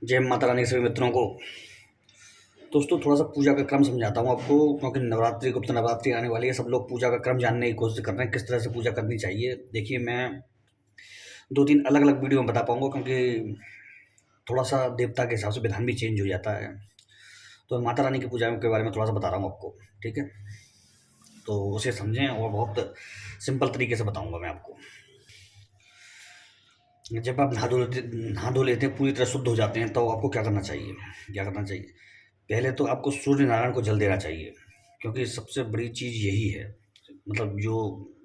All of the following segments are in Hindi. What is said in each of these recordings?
जय माता रानी के सभी मित्रों को। दोस्तों, थोड़ा सा पूजा का क्रम समझाता हूँ आपको, क्योंकि नवरात्रि गुप्त नवरात्रि आने वाली है। सब लोग पूजा का क्रम जानने की कोशिश कर रहे हैं, किस तरह से पूजा करनी चाहिए। देखिए, मैं दो तीन अलग अलग वीडियो में बता पाऊंगा, क्योंकि थोड़ा सा देवता के हिसाब से विधान भी चेंज हो जाता है। तो माता रानी की पूजा के बारे में थोड़ा सा बता रहा हूँ आपको, ठीक है। तो उसे समझें, और बहुत सिंपल तरीके से बताऊंगा मैं आपको। जब आप नहा धो लेते हैं, पूरी तरह शुद्ध हो जाते हैं, तो आपको क्या करना चाहिए? पहले तो आपको सूर्य नारायण को जल देना चाहिए, क्योंकि सबसे बड़ी चीज़ यही है। मतलब जो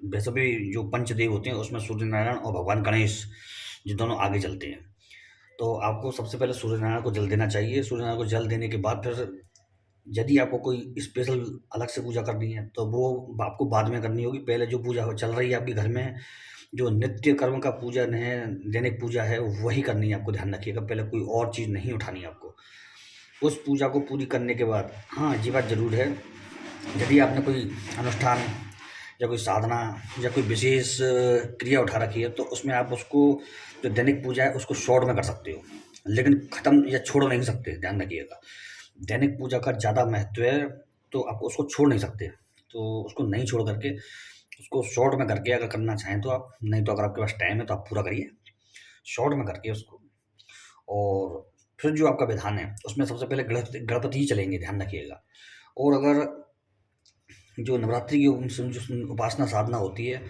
वैसे भी जो पंचदेव होते हैं, उसमें सूर्य नारायण और भगवान गणेश, ये दोनों आगे चलते हैं। तो आपको सबसे पहले सूर्य नारायण को जल देना चाहिए। सूर्य नारायण को जल देने के बाद फिर यदि आपको कोई स्पेशल अलग से पूजा करनी है, तो वो आपको बाद में करनी होगी। पहले जो पूजा चल रही है आपके घर में, जो नित्य कर्म का पूजन है, दैनिक पूजा है, वही करनी है। आपको ध्यान रखिएगा, पहले कोई और चीज़ नहीं उठानी है आपको। उस पूजा को पूरी करने के बाद, हाँ, ये बात ज़रूर है, यदि आपने कोई अनुष्ठान या कोई साधना या कोई विशेष क्रिया उठा रखी है, तो उसमें आप उसको, जो दैनिक पूजा है, उसको शॉर्ट में कर सकते हो, लेकिन ख़त्म या छोड़ नहीं सकते। ध्यान रखिएगा, दैनिक पूजा का ज़्यादा महत्व है, तो आप उसको छोड़ नहीं सकते। तो उसको नहीं छोड़ करके, उसको शॉर्ट में करके अगर करना चाहें तो आप, नहीं तो अगर आपके पास टाइम है तो आप पूरा करिए शॉर्ट में करके उसको। और फिर जो आपका विधान है, उसमें सबसे पहले गणपति ही चलेंगे, ध्यान रखिएगा। और अगर जो नवरात्रि की जो उपासना साधना होती है,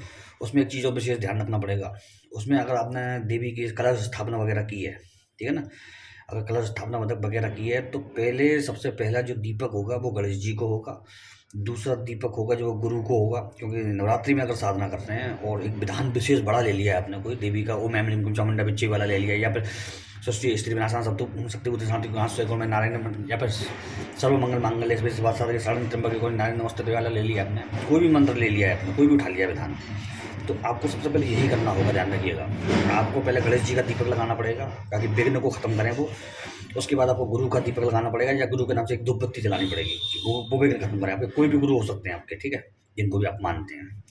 उसमें एक चीज़ और विशेष ध्यान रखना पड़ेगा। उसमें अगर आपने देवी की कलश स्थापना वगैरह की है, ठीक है ना? अगर कलश स्थापना वगैरह की है, तो पहले सबसे पहला जो दीपक होगा वो गणेश जी को होगा। दूसरा दीपक होगा जो गुरु को होगा, क्योंकि नवरात्रि में अगर साधना करते हैं और एक विधान विशेष बड़ा ले लिया है आपने, कोई देवी का ओम ऐं ह्रीं क्लीं चामुंडा बिच्ची वाला ले लिया, या फिर सृष्टि स्त्री विनाशान शक्तिभूत शांति गुणाश्रय में नारायण, या फिर सर्व मंगल मांगल्य शिवे सर्वार्थ साधके त्र्यंबके गौरी नारायणी नमोस्तुते वाला ले लिया आपने, कोई भी मंत्र ले लिया है आपने, कोई भी उठा लिया विधान, तो आपको सबसे पहले यही करना होगा। ध्यान रखिएगा, आपको पहले गणेश जी का दीपक लगाना पड़ेगा, ताकि विघ्न को खत्म करें वो। उसके बाद आपको गुरु का दीपक लगाना पड़ेगा, या गुरु के नाम से एक धूप बत्ती जलानी पड़ेगी, कि वो विघ्न खत्म करें। आपके कोई भी गुरु हो सकते हैं आपके, ठीक है, जिनको भी आप मानते हैं।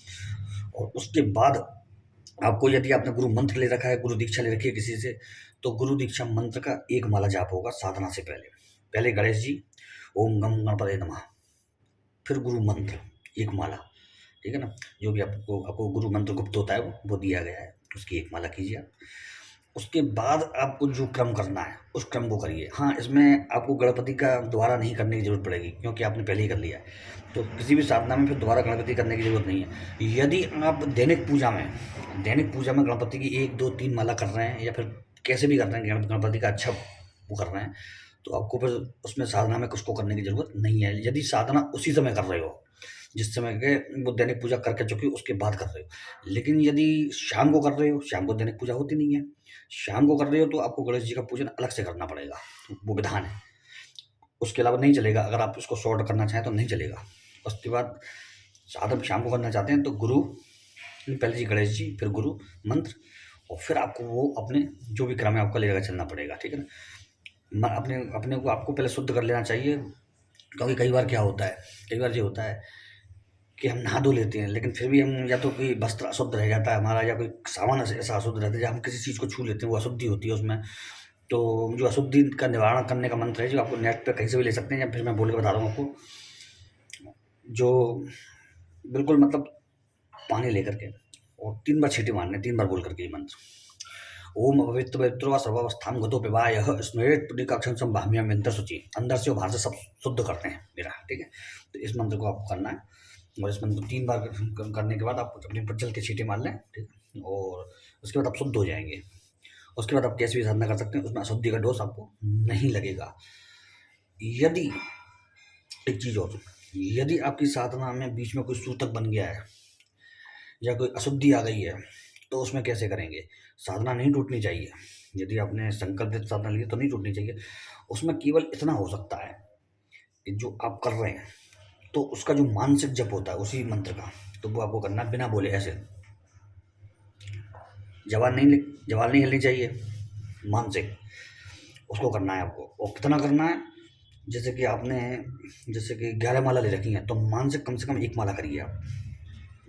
और उसके बाद आपको, यदि आपने गुरु मंत्र ले रखा है, गुरु दीक्षा ले रखी है किसी से, तो गुरु दीक्षा मंत्र का एक माला जाप होगा साधना से पहले। पहले गणेश जी, ओम गम गणपतये नमः, फिर गुरु मंत्र एक माला, ठीक है ना? जो भी आपको आपको गुरु मंत्र गुप्त होता है, वो दिया गया है, उसकी एक माला कीजिए आप। उसके बाद आपको जो क्रम करना है, उस क्रम को करिए। हाँ, इसमें आपको गणपति का दोबारा नहीं करने की ज़रूरत पड़ेगी, क्योंकि आपने पहले ही कर लिया है। तो किसी भी साधना में फिर दोबारा गणपति करने की ज़रूरत नहीं है। यदि आप दैनिक पूजा में गणपति की 1, 2, 3 माला कर रहे हैं, या फिर कैसे भी कर रहे हैं, गणपति का अच्छा वो कर रहे हैं, तो आपको फिर उसमें साधना में कुछ को करने की ज़रूरत नहीं है। यदि साधना उसी समय कर रहे हो, जिस समय के वो दैनिक पूजा करके चुके हो, उसके बाद कर रहे हो। लेकिन यदि शाम को कर रहे हो, शाम को दैनिक पूजा होती नहीं है, शाम को कर रहे हो, तो आपको गणेश जी का पूजन अलग से करना पड़ेगा, वो विधान है। उसके अलावा नहीं चलेगा, अगर आप इसको शॉर्ट करना चाहें तो नहीं चलेगा। उसके बाद साधन शाम को करना चाहते हैं, तो गुरु, पहले जी गणेश जी, फिर गुरु मंत्र, और फिर आपको वो अपने जो भी क्रम है आपका लेकर चलना पड़ेगा, ठीक है ना? अपने अपने को आपको पहले शुद्ध कर लेना चाहिए, क्योंकि कई बार क्या होता है, कई बार ये होता है कि हम नहा धो लेते हैं, लेकिन फिर भी हम, या तो कोई वस्त्र अशुद्ध रह जाता है हमारा, या कोई सामान ऐसा अशुद्ध रहता है, या हम किसी चीज़ को छू लेते हैं, वो अशुद्धि होती है उसमें। तो जो अशुद्धि का निवारण करने का मंत्र है, जो आपको नेट पे कहीं से भी ले सकते हैं, या फिर मैं बोल के बता रहा हूँ आपको, जो बिल्कुल मतलब पानी लेकर के, और 3 बार छींटे मारने, 3 बार बोल करके ये मंत्र, ओम पवित्र पवित्रो व सर्वावस्थाम गतो पिबाय स्मरेत पुण्यकाक्षं संभाम्याम यंत्र शुचि, अंदर से और बाहर से सब शुद्ध करते हैं मेरा, ठीक है? तो इस मंत्र को आपको करना है, और इस मंत्र को 3 बार करने के बाद आप अपने ऊपर चल के छींटे मार लें, ठीक है? और उसके बाद आप शुद्ध हो जाएंगे। उसके बाद आप कैसे भी साधना कर सकते हैं, उसमें अशुद्धि का डोज आपको नहीं लगेगा। यदि एक चीज़ और, यदि आपकी साधना में बीच में कोई सूतक बन गया है, या कोई अशुद्धि आ गई है, तो उसमें कैसे करेंगे? साधना नहीं टूटनी चाहिए। यदि आपने संकल्पित साधना ली है, तो नहीं टूटनी चाहिए। उसमें केवल इतना हो सकता है कि जो आप कर रहे हैं, तो उसका जो मानसिक जप होता है उसी मंत्र का, तो वो आपको करना है बिना बोले, ऐसे जवान नहीं हिलनी चाहिए, मानसिक उसको करना है आपको। और कितना करना है? जैसे कि 11 माला ले रखी हैं, तो मानसिक कम से कम 1 माला करिए आप।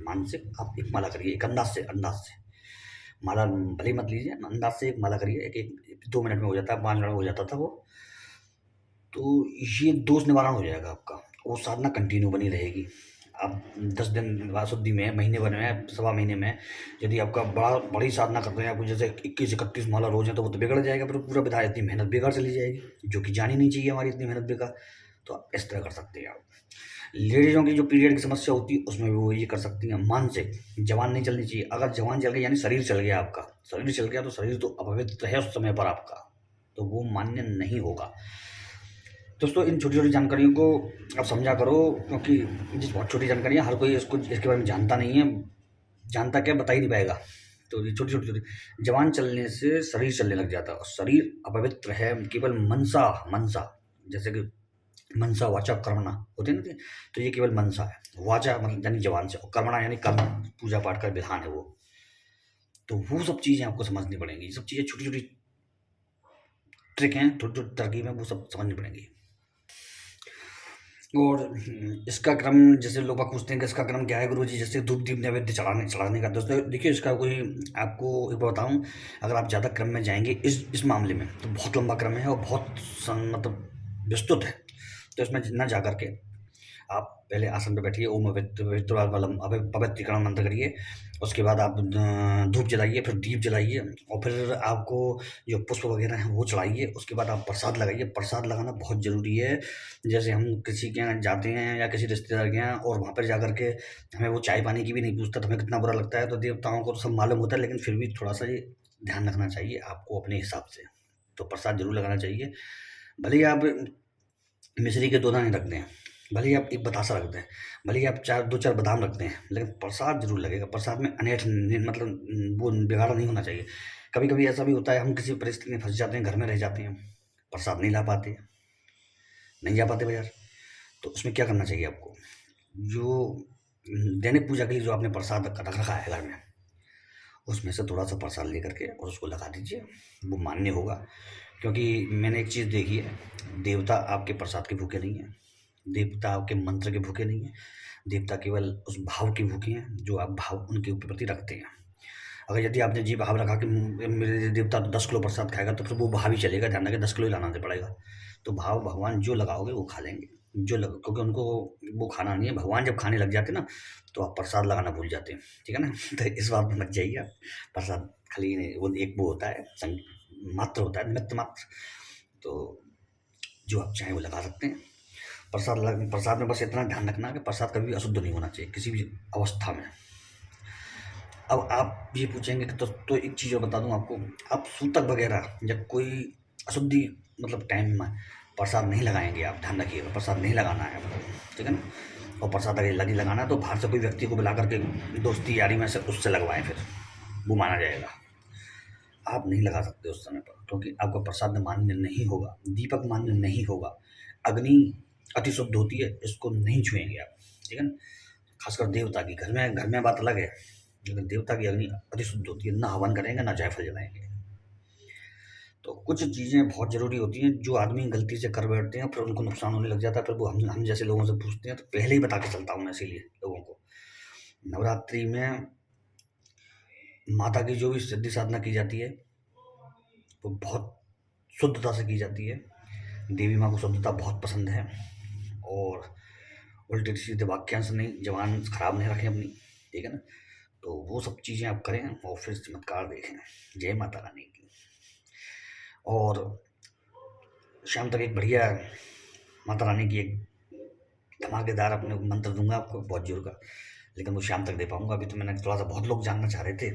मानसिक आप 1 माला करिए, एक अंदाज से। माला भले ही मत लीजिए, अंदाज़ से एक माला करिए, 1-1 2 मिनट में हो जाता है, 5 मिनट में हो जाता था वो। तो ये दोष निवारण हो जाएगा आपका, वो साधना कंटिन्यू बनी रहेगी। आप 10 दिन वासुद्धि में, महीने भर में, सवा महीने में यदि आपका बड़ी साधना करते हैं, आपको जैसे 21-31 माला रोज़ है, तो वो तो बिगड़ जाएगा, फिर पूरा विधान इतनी मेहनत बेकार चली जाएगी, जो कि जानी नहीं चाहिए हमारी इतनी मेहनत बेकार। तो आप इस तरह कर सकते हैं आप। लेडीज़ों की जो पीरियड की समस्या होती है, उसमें भी वो ये कर सकती हैं। मानसिक जवान नहीं चलनी चाहिए, अगर जवान चल गई यानी शरीर चल गया आपका, शरीर चल गया तो शरीर तो अपवित्र है उस समय पर आपका, तो वो मान्य नहीं होगा। दोस्तों, इन छोटी-छोटी जानकारियों को आप समझा करो, क्योंकि ये बहुत छोटी जानकारी है, हर कोई इसके बारे में जानता नहीं है, जानता क्या बता ही नहीं पाएगा। तो ये छोटी-छोटी जवान चलने से शरीर चलने लग जाता है, और शरीर अपवित्र है, केवल मनसा मनसा जैसे कि मनसा वाचा कर्मणा होते हैं ना, तो ये केवल मनसा है, वाचा मतलब यानी जवान से, और कर्मणा यानी कर्म, पूजा पाठ का विधान है वो। तो वो सब चीज़ें आपको समझनी पड़ेंगी, ये सब चीज़ें छोटी-छोटी ट्रिक हैं, छोटी-छोटी तरकीब हैं, वो सब समझनी पड़ेंगी। और इसका क्रम, जैसे लोग बाग पूछते हैं कि इसका क्रम क्या है गुरुजी, जैसे धूप दीप नैवेद्य चढ़ाने चढ़ाने का। दोस्तों देखिए, इसका कोई, आपको एक बात बताऊँ, अगर आप ज़्यादा क्रम में जाएँगे इस मामले में, तो बहुत लंबा क्रम है और बहुत मतलब विस्तृत है। तो इसमें ना जा कर के आप पहले आसन पे बैठिए, ओम पवित्रीकरण मंत्र करिए, उसके बाद आप धूप जलाइए, फिर दीप जलाइए, और फिर आपको जो पुष्प वगैरह हैं वो चढ़ाइए, उसके बाद आप प्रसाद लगाइए। प्रसाद लगाना बहुत ज़रूरी है। जैसे हम किसी के यहाँ जाते हैं या किसी रिश्तेदार के यहाँ, और वहाँ पर जा कर के हमें वो चाय पानी की भी नहीं पूछता, तो हमें कितना बुरा लगता है। तो देवताओं को तो सब मालूम होता है, लेकिन फिर भी थोड़ा-सा ये ध्यान रखना चाहिए आपको अपने हिसाब से। तो प्रसाद ज़रूर लगाना चाहिए। भले ही आप मिश्री के 2 दाने रख दें, भले ही आप 1 बतासा रख दें, भले ही आप 2-4 बादाम रख दें, लेकिन प्रसाद ज़रूर लगेगा। प्रसाद में अनैठ मतलब वो बिगाड़ा नहीं होना चाहिए। कभी-कभी ऐसा भी होता है, हम किसी परिस्थिति में फँस जाते हैं, घर में रह जाते हैं, प्रसाद नहीं ला पाते, नहीं जा पाते बाज़ार, तो उसमें क्या करना चाहिए आपको? जो दैनिक पूजा के लिए जो आपने प्रसाद रख रखा है घर में, उसमें से थोड़ा-सा प्रसाद लेकर के और उसको लगा दीजिए, वो मान्य होगा। क्योंकि मैंने एक चीज़ देखी है, देवता आपके प्रसाद के भूखे नहीं हैं, देवता आपके मंत्र के भूखे नहीं हैं, देवता केवल उस भाव के भूखे हैं, जो आप भाव उनके प्रति रखते हैं। अगर यदि आपने ये भाव रखा कि मेरे देवता तो 10 किलो प्रसाद खाएगा, तो फिर वो भाव ही चलेगा, ध्यान रखें 10 किलो ही लाना पड़ेगा। तो भाव भगवान जो लगाओगे वो खा लेंगे, क्योंकि उनको वो खाना नहीं है। भगवान जब खाने लग जाते हैं ना, तो आप प्रसाद लगाना भूल जाते हैं, ठीक है ना? तो इस बात में मत जाइए आप। प्रसाद खाली नहीं, वो एक वो होता है, मात्र होता है, निमित्त मात्र। तो जो आप चाहें वो लगा सकते हैं। प्रसाद में बस इतना ध्यान रखना कि प्रसाद कभी भी अशुद्ध नहीं होना चाहिए किसी भी अवस्था में। अब आप ये पूछेंगे कि तो एक चीज़ और बता दूँ आपको, आप सूतक वगैरह या कोई अशुद्धि मतलब टाइम में प्रसाद नहीं लगाएँगे आप, ध्यान रखिएगा, प्रसाद नहीं लगाना है आपको, ठीक है ना? और प्रसाद अगर यदि लगाना है तो बाहर से कोई व्यक्ति को बुला कर के दोस्ती यारी में से उससे लगवाएँ फिर, वो माना जाएगा। आप नहीं लगा सकते उस समय पर, क्योंकि आपका प्रसाद मान्य नहीं होगा, दीपक मान्य नहीं होगा, अग्नि अति शुद्ध होती है, इसको नहीं छुएँगे आप, ठीक है ना? खासकर देवता की, घर में बात अलग है, लेकिन देवता की अग्नि अति शुद्ध होती है, ना हवन करेंगे, ना जायफल जलाएँगे। तो कुछ चीज़ें बहुत ज़रूरी होती हैं, जो आदमी गलती से कर बैठते हैं, फिर उनको नुकसान होने लग जाता है, फिर वो हम जैसे लोगों से पूछते हैं, तो पहले ही बता के चलता हूँ मैं इसीलिए लोगों को। नवरात्रि में माता की जो भी सिद्धि साधना की जाती है, वो बहुत शुद्धता से की जाती है। देवी माँ को शुद्धता बहुत पसंद है, और उल्टे-सीधे वाक्यांश नहीं, ज़ुबान खराब नहीं रखें अपनी, ठीक है ना? तो वो सब चीज़ें आप करें और फिर चमत्कार देखें। जय माता रानी की। और शाम तक एक बढ़िया माता रानी की एक धमाकेदार अपने मंत्र दूँगा आपको बहुत ज़ोर का, लेकिन वो शाम तक दे पाऊँगा। अभी तो मैंने थोड़ा-सा, बहुत लोग जानना चाह रहे थे,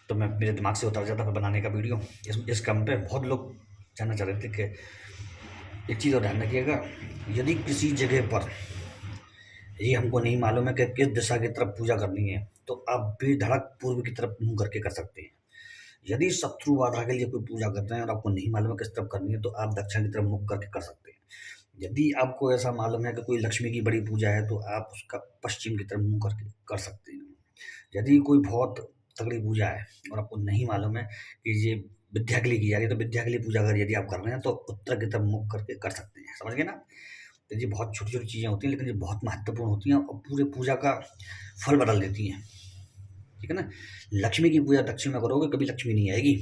तो मैं मेरे दिमाग से उतर जाता फिर बनाने का वीडियो। इस क्रम पे बहुत लोग जानना चाह रहे थे कि एक चीज़ और ध्यान रखिएगा, यदि किसी जगह पर ये हमको नहीं मालूम है कि किस दिशा की तरफ पूजा करनी है, तो आप बेधड़क पूर्व की तरफ मुँह करके कर सकते हैं। यदि शत्रु बाधा के लिए कोई पूजा कर रहे हैं और आपको नहीं मालूम है किस तरफ करनी है, तो आप दक्षिण की तरफ मुँह करके कर सकते हैं। यदि आपको ऐसा मालूम है कि कोई लक्ष्मी की बड़ी पूजा है, तो आप उसका पश्चिम की तरफ मुँह करके कर सकते हैं। यदि कोई बहुत तगड़ी पूजा है और आपको नहीं मालूम है कि ये विद्या के लिए की जा रही है, तो विद्या के लिए पूजा अगर यदि आप कर रहे हैं, तो उत्तर की तरफ मुँह करके कर सकते हैं। समझ गए ना? तो ये बहुत छोटी-छोटी चीज़ें होती हैं, लेकिन ये बहुत महत्वपूर्ण होती हैं और पूरे पूजा का फल बदल देती हैं। ठीक है ना। लक्ष्मी की पूजा दक्षिण में करोगे कभी लक्ष्मी नहीं आएगी।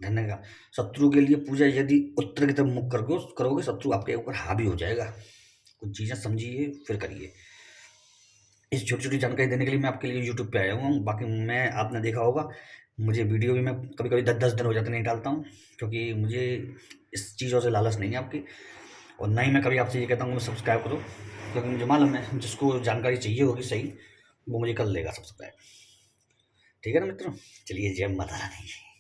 धन्य का शत्रु के लिए पूजा यदि उत्तर की तरफ मुख करके करोगे शत्रु आपके ऊपर हावी हो जाएगा। कुछ चीज़ें समझिए फिर करिए। इस छोटी छोटी जानकारी देने के लिए मैं आपके लिए यूट्यूब पे आया हुआ हूँ। बाकी मैं आपने देखा होगा मुझे वीडियो भी मैं कभी कभी 10-10 दिन हो जाते नहीं डालता हूँ, क्योंकि मुझे इस चीज़ों से लालच नहीं है आपकी। और ना ही मैं कभी आपसे ये कहता हूँ कि सब्सक्राइब करो, क्योंकि मुझे मालूम है जिसको जानकारी चाहिए होगी सही वो मुझे कर लेगा सब्सक्राइब। ठीक है ना मित्रों, चलिए जय माता रानी।